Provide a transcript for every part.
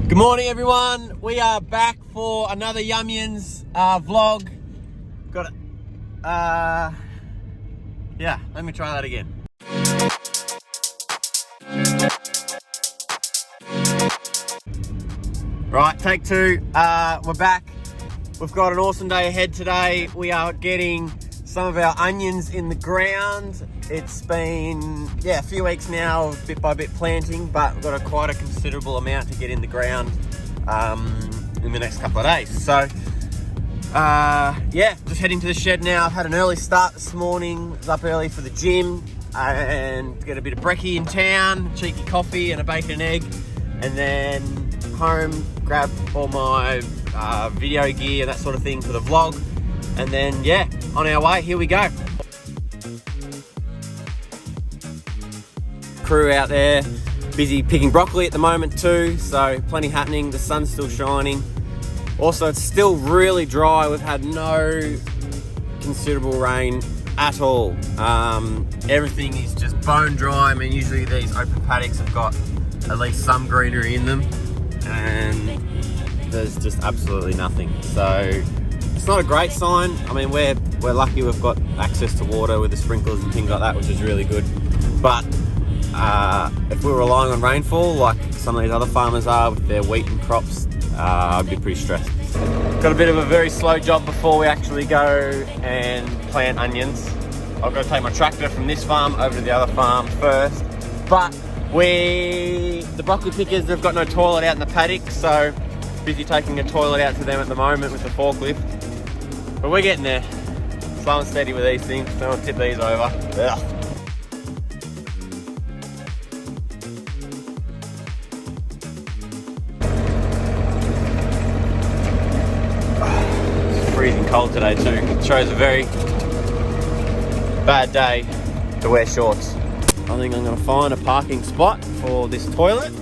Good morning, everyone. We are back for another Yumians vlog. Got it. Yeah, let me try that again. Right, take two. We're back. We've got an awesome day ahead today. We are getting some of our onions in the ground. It's been, a few weeks now of bit by bit planting, but we've got quite a considerable amount to get in the ground in the next couple of days. So, just heading to the shed now. I've had an early start this morning. I was up early for the gym and get a bit of brekkie in town, cheeky coffee and a bacon and egg, and then home, grab all my video gear and that sort of thing for the vlog, and then on our way. Here we go. Crew out there busy picking broccoli at the moment too, so plenty happening. The sun's still shining. Also, it's still really dry. We've had no considerable rain at all. Everything is just bone dry. I mean, usually these open paddocks have got at least some greenery in them, and there's just absolutely nothing. So it's not a great sign. I mean, we're lucky we've got access to water with the sprinklers and things like that, which is really good. But if we were relying on rainfall like some of these other farmers are with their wheat and crops, I'd be pretty stressed. Got a bit of a very slow job before we actually go and plant onions. I've got to take my tractor from this farm over to the other farm first. But the broccoli pickers, they've got no toilet out in the paddock, so busy taking a toilet out to them at the moment with the forklift. But we're getting there. Slow and steady with these things. Don't want to tip these over. Ugh. Freezing cold today too. It shows a very bad day to wear shorts. I think I'm going to find a parking spot for this toilet.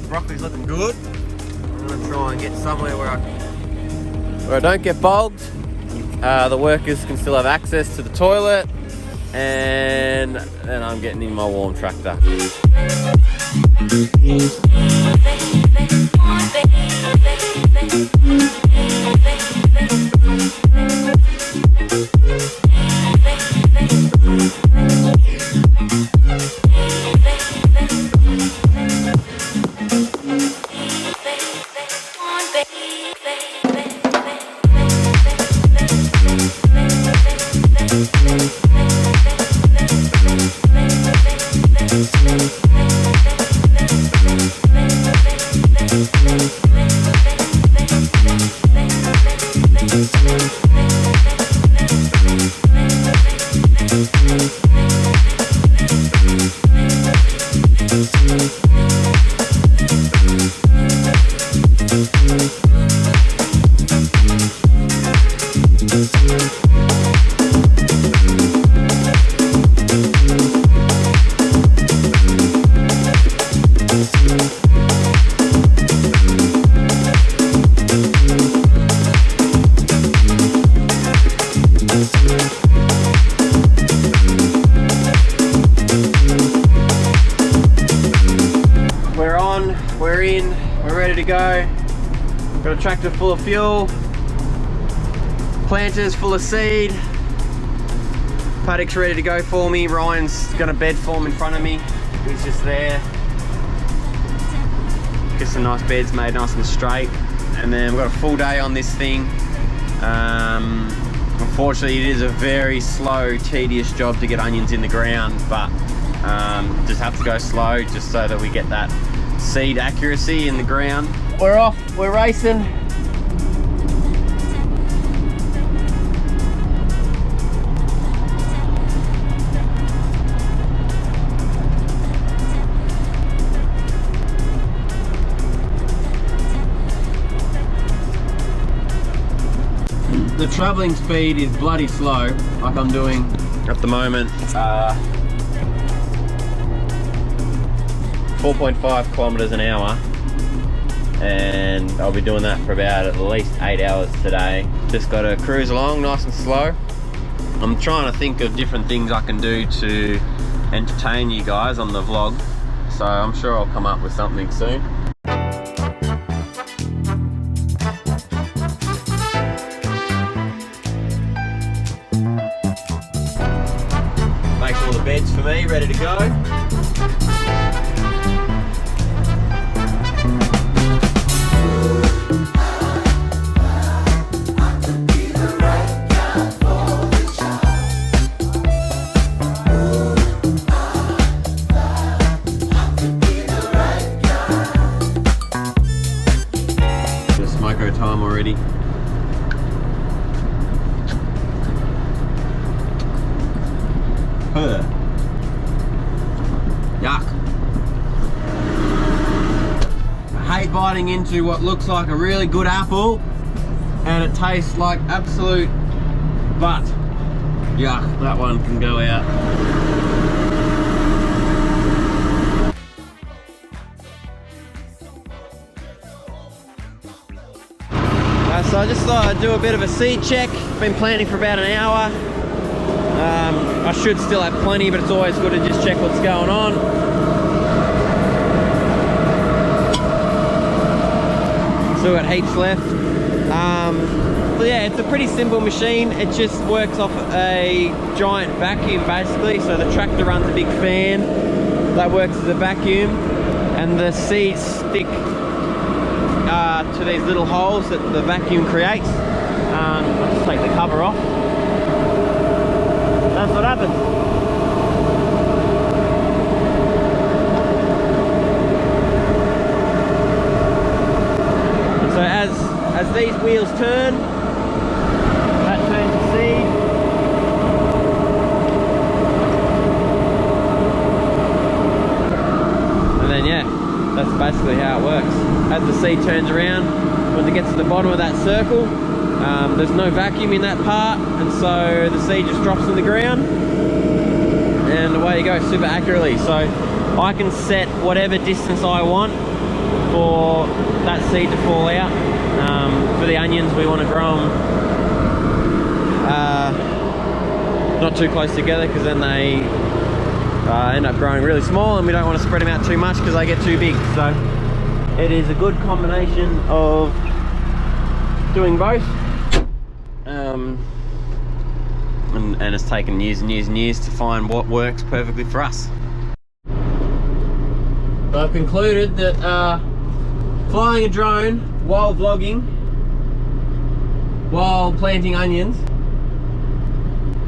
Broccoli's looking good. I'm going to try and get somewhere where I don't get bogged. The workers can still have access to the toilet, and then I'm getting in my warm tractor. We're ready to go. Got a tractor full of fuel, planters full of seed, paddock's ready to go for me. Ryan's gonna bed form in front of me. He's just there. Get some nice beds made nice and straight. And then we've got a full day on this thing. Unfortunately, it is a very slow, tedious job to get onions in the ground, but just have to go slow just so that we get that seed accuracy in the ground. We're off, we're racing. The travelling speed is bloody slow, like I'm doing at the moment. 4.5 kilometers an hour, and I'll be doing that for about at least 8 hours today. Just got to cruise along nice and slow. I'm trying to think of different things I can do to entertain you guys on the vlog, so I'm sure I'll come up with something soon. ready to go. Smoko time already. Yuck. I hate biting into what looks like a really good apple and it tastes like absolute butt. Yuck, that one can go out. So I just thought I'd do a bit of a seed check. Been planting for about an hour. I should still have plenty, but it's always good to just check what's going on. Still got heaps left. But yeah, it's a pretty simple machine. It just works off a giant vacuum basically. So the tractor runs a big fan that works as a vacuum, and the seeds stick to these little holes that the vacuum creates. I'll just take the cover off. That's what happens. And so as these wheels turn, that turns the seed. And then yeah, that's basically how it works. As the seed turns around, when it gets to the bottom of that circle, there's no vacuum in that part, and so the seed just drops in the ground, and away you go, super accurately. So I can set whatever distance I want for that seed to fall out. For the onions, we want to grow them not too close together, because then they end up growing really small, and we don't want to spread them out too much because they get too big. So it is a good combination of doing both. And it's taken years and years and years to find what works perfectly for us. So I've concluded that flying a drone while vlogging, while planting onions,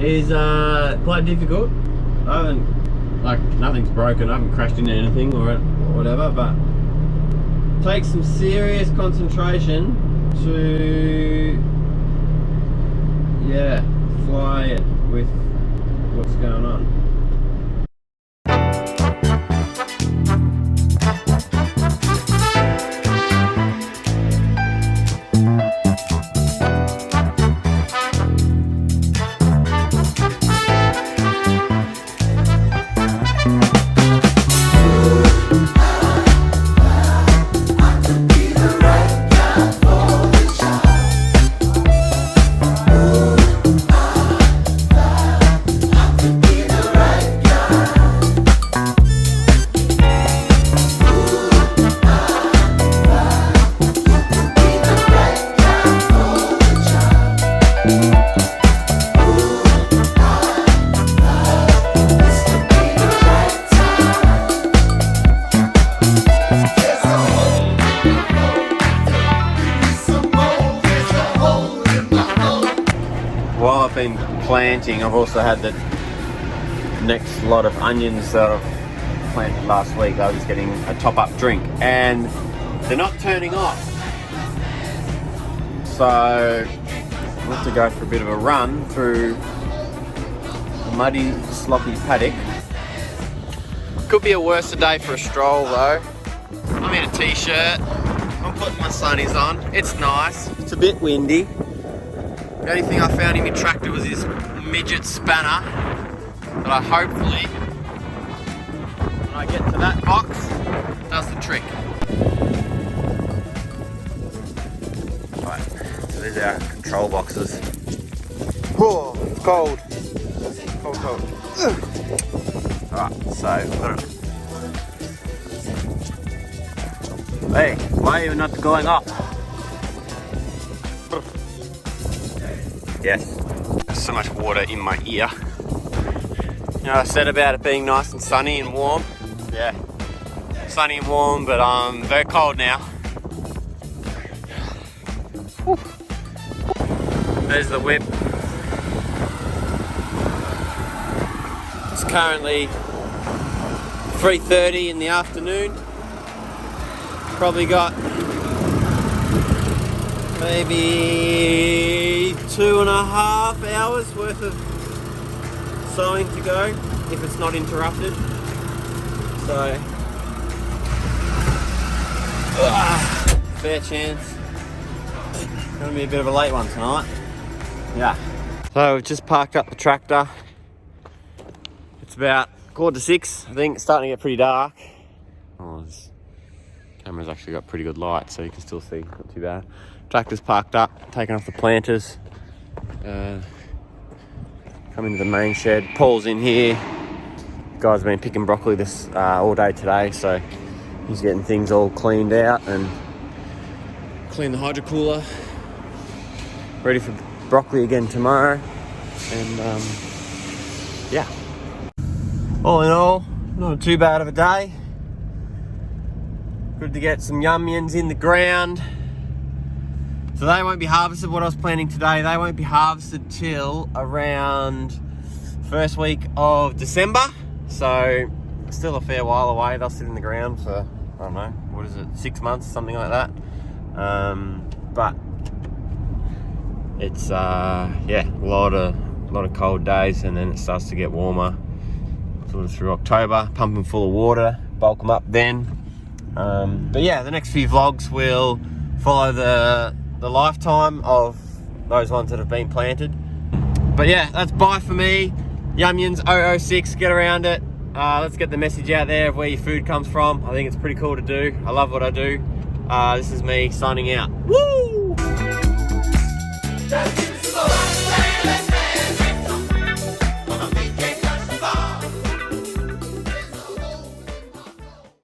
is quite difficult. I haven't, like, nothing's broken, I haven't crashed into anything or whatever, but it takes some serious concentration to, yeah, fly it with what's going on. While I've been planting, I've also had the next lot of onions that I've planted last week. I was just getting a top-up drink, and they're not turning off. So I have to go for a bit of a run through a muddy, sloppy paddock. Could be a worse day for a stroll though. I'm in a t-shirt. I'm putting my sunnies on. It's nice. It's a bit windy. The only thing I found in my tractor was this midget spanner that I hopefully, when I get to that box, does the trick. Right, so these are our control boxes. Whoa, it's cold. Cold, cold. Alright, so, hey, why are you not going off? Yes, there's so much water in my ear. I said about it being nice and sunny and warm. Yeah, sunny and warm, but very cold now. Whew. There's the whip. It's currently 3:30 in the afternoon. Probably got maybe 2.5 hours worth of sowing to go if it's not interrupted. So fair chance. Gonna be a bit of a late one tonight. Yeah. So we've just parked up the tractor. It's about 5:45, I think. It's starting to get pretty dark. Oh, this camera's actually got pretty good light, so you can still see. Not too bad. Tractor's parked up, taking off the planters. Come into the main shed. Paul's in here. The guy's been picking broccoli this all day today, so he's getting things all cleaned out and clean the hydro cooler. Ready for broccoli again tomorrow. And yeah. All in all, not too bad of a day. Good to get some yums in the ground. So they won't be harvested, what I was planning today, they won't be harvested till around first week of December. So still a fair while away. They'll sit in the ground for, I don't know, 6 months, something like that. But it's yeah, a lot of cold days, and then it starts to get warmer sort of through October. Pump them full of water, bulk them up then. But yeah, the next few vlogs will follow the lifetime of those ones that have been planted. But yeah, that's bye for me. Yums 006, get around it. Let's get the message out there of where your food comes from. I think it's pretty cool to do. I love what I do. This is me signing out. Woo!